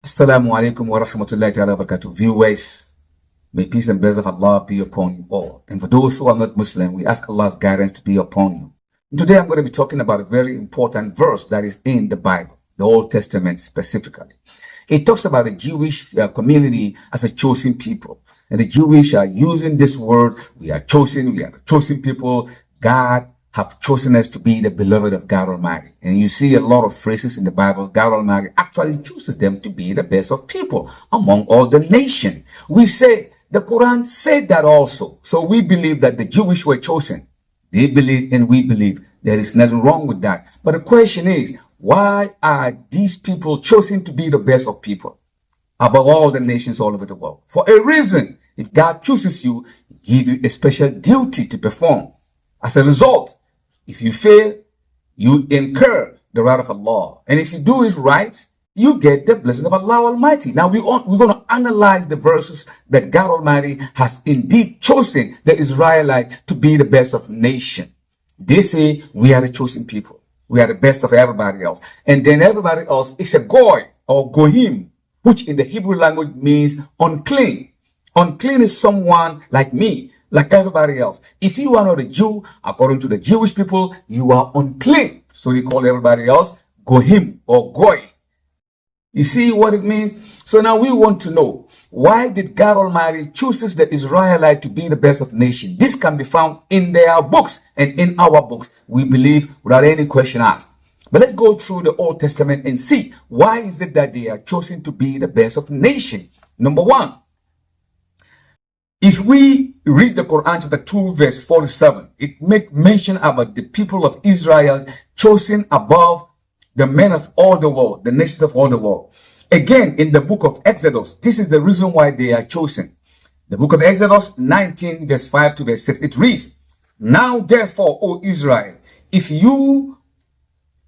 Assalamu alaikum wa rahmatullahi wa barakatuh. Viewers, may peace and blessings of Allah be upon you all. And for those who are not Muslim, we ask Allah's guidance to be upon you. And today I'm going to be talking about a very important verse that is in the Bible, the Old Testament specifically. It talks about the Jewish community as a chosen people. And the Jewish are using this word, we are the chosen people. God have chosen us to be the beloved of God Almighty. And you see a lot of phrases in the Bible. God Almighty actually chooses them to be the best of people among all the nation. We say the Quran said that also. So we believe that the Jewish were chosen. They believe and we believe. There is nothing wrong with that. But the question is, why are these people chosen to be the best of people above all the nations all over the world? For a reason. If God chooses you, He gives you a special duty to perform. As a result, if you fail, you incur the wrath of Allah. And if you do it right, you get the blessing of Allah Almighty. Now we're going to analyze the verses that God Almighty has indeed chosen the Israelites to be the best of nation. They say we are the chosen people. We are the best of everybody else. And then everybody else is a goy or goyim, which in the Hebrew language means unclean. Unclean is someone like me, like everybody else. If you are not a Jew, according to the Jewish people, you are unclean. So they call everybody else goyim or goy. You see what it means? So now we want to know, why did God Almighty chooses the Israelite to be the best of nation? This can be found in their books and in our books, we believe, without any question asked. But let's go through the Old Testament and see, why is it that they are chosen to be the best of nation? Number one, if we read the Quran chapter 2 verse 47, it makes mention about the people of Israel chosen above the men of all the world, the nations of all the world. Again, in the book of Exodus, this is the reason why they are chosen. The book of Exodus 19 verse 5 to verse 6, it reads, "Now therefore, O Israel, if you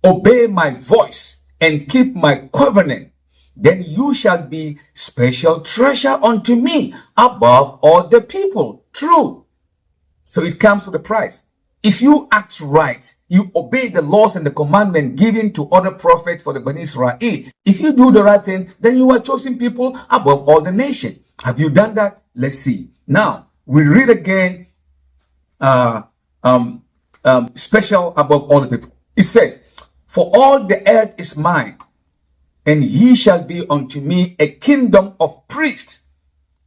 obey my voice and keep my covenant, then you shall be special treasure unto me above all the people." True. So it comes with a price. If you act right, you obey the laws and the commandment given to other prophets for the Bani Israel. If you do the right thing, then you are chosen people above all the nation. Have you done that? Let's see. Now, we read again, special above all the people. It says, "For all the earth is mine, and ye shall be unto me a kingdom of priests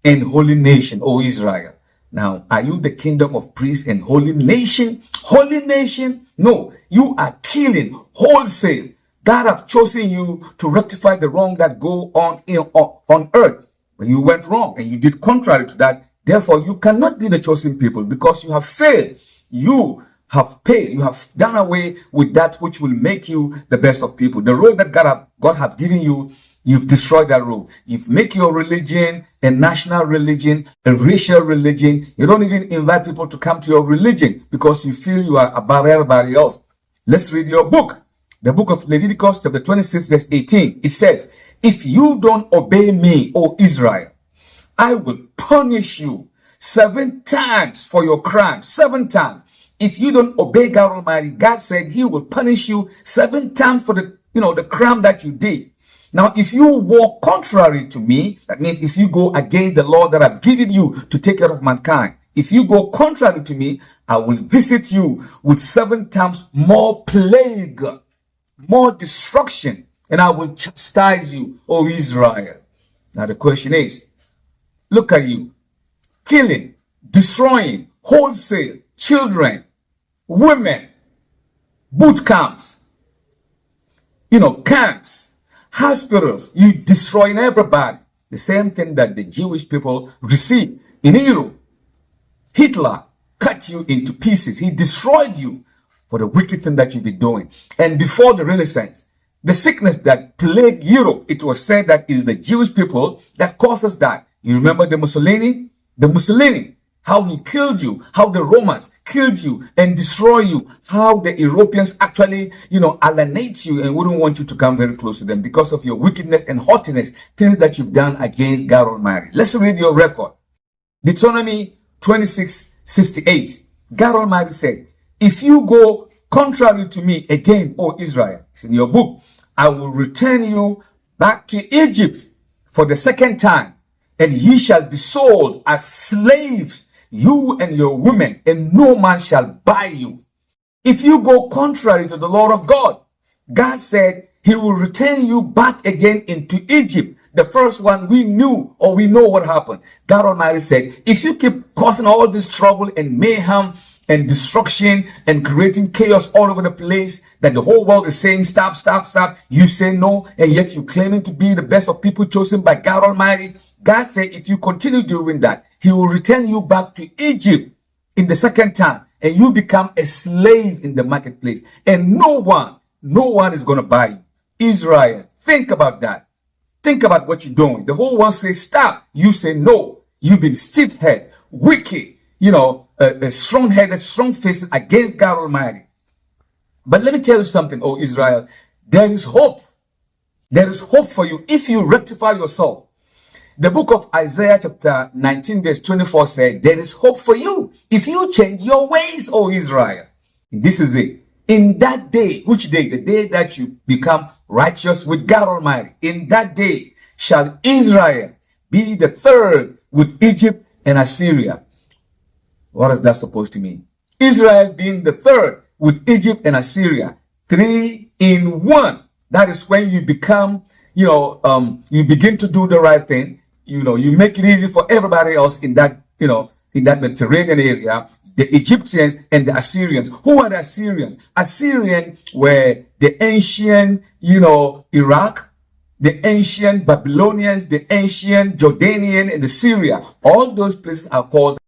and holy nation, O Israel." Now, are you the kingdom of priests and holy nation? Holy nation? No, you are killing wholesale. God have chosen you to rectify the wrong that go on earth. But you went wrong and you did contrary to that. Therefore, you cannot be the chosen people because you have failed. You have paid, you have done away with that which will make you the best of people. The role that God have given you, you've destroyed that role. You've made your religion a national religion, a racial religion. You don't even invite people to come to your religion because you feel you are above everybody else. Let's read your book. The book of Leviticus chapter 26 verse 18. It says, "If you don't obey me, O Israel, I will punish you 7 times for your crime." 7 times. If you don't obey God Almighty, God said He will punish you 7 times for the crime that you did. Now, if you walk contrary to me, that means if you go against the law that I've given you to take care of mankind, if you go contrary to me, I will visit you with 7 times more plague, more destruction, and I will chastise you, O Israel. Now the question is, look at you, killing, destroying, wholesale, children, women, boot camps, camps, hospitals, you destroying everybody. The same thing that the Jewish people received in Europe. Hitler cut you into pieces. He destroyed you for the wicked thing that you've been doing. And before the Renaissance, the sickness that plagued Europe, it was said that it is the Jewish people that causes that. You remember the Mussolini? The Mussolini. How he killed you, how the Romans killed you and destroy you, how the Europeans actually, alienate you and wouldn't want you to come very close to them because of your wickedness and haughtiness, things that you've done against God Almighty. Let's read your record. Deuteronomy 26:68. God Almighty said, "If you go contrary to me again, O Israel," it's in your book, "I will return you back to Egypt for the second time, and ye shall be sold as slaves, you and your women, and no man shall buy you. If you go contrary to the law of God, God said he will return you back again into Egypt. The first one we knew, or we know what happened. God Almighty said, if you keep causing all this trouble and mayhem and destruction and creating chaos all over the place, that the whole world is saying stop, stop, stop, you say no, and yet you claiming to be the best of people chosen by God Almighty. God said if you continue doing that, he will return you back to Egypt in the second time, and you become a slave in the marketplace, and no one is going to buy you. Israel, think about that. Think about what you're doing. The whole world says stop, you say no. You've been stiff-headed, wicked, strong-headed, strong-faced against God Almighty. But let me tell you something, oh Israel, there is hope. There is hope for you if you rectify yourself. The book of Isaiah chapter 19 verse 24 said, there is hope for you if you change your ways, O Israel. This is it. In that day, which day? The day that you become righteous with God Almighty. In that day shall Israel be the third with Egypt and Assyria. What is that supposed to mean? Israel being the third with Egypt and Assyria. 3 in 1. That is when you become, you begin to do the right thing. You make it easy for everybody else in that, in that Mediterranean area. The Egyptians and the Assyrians. Who are the Assyrians? Assyrians were the ancient, Iraq, the ancient Babylonians, the ancient Jordanian, and the Syria. All those places are called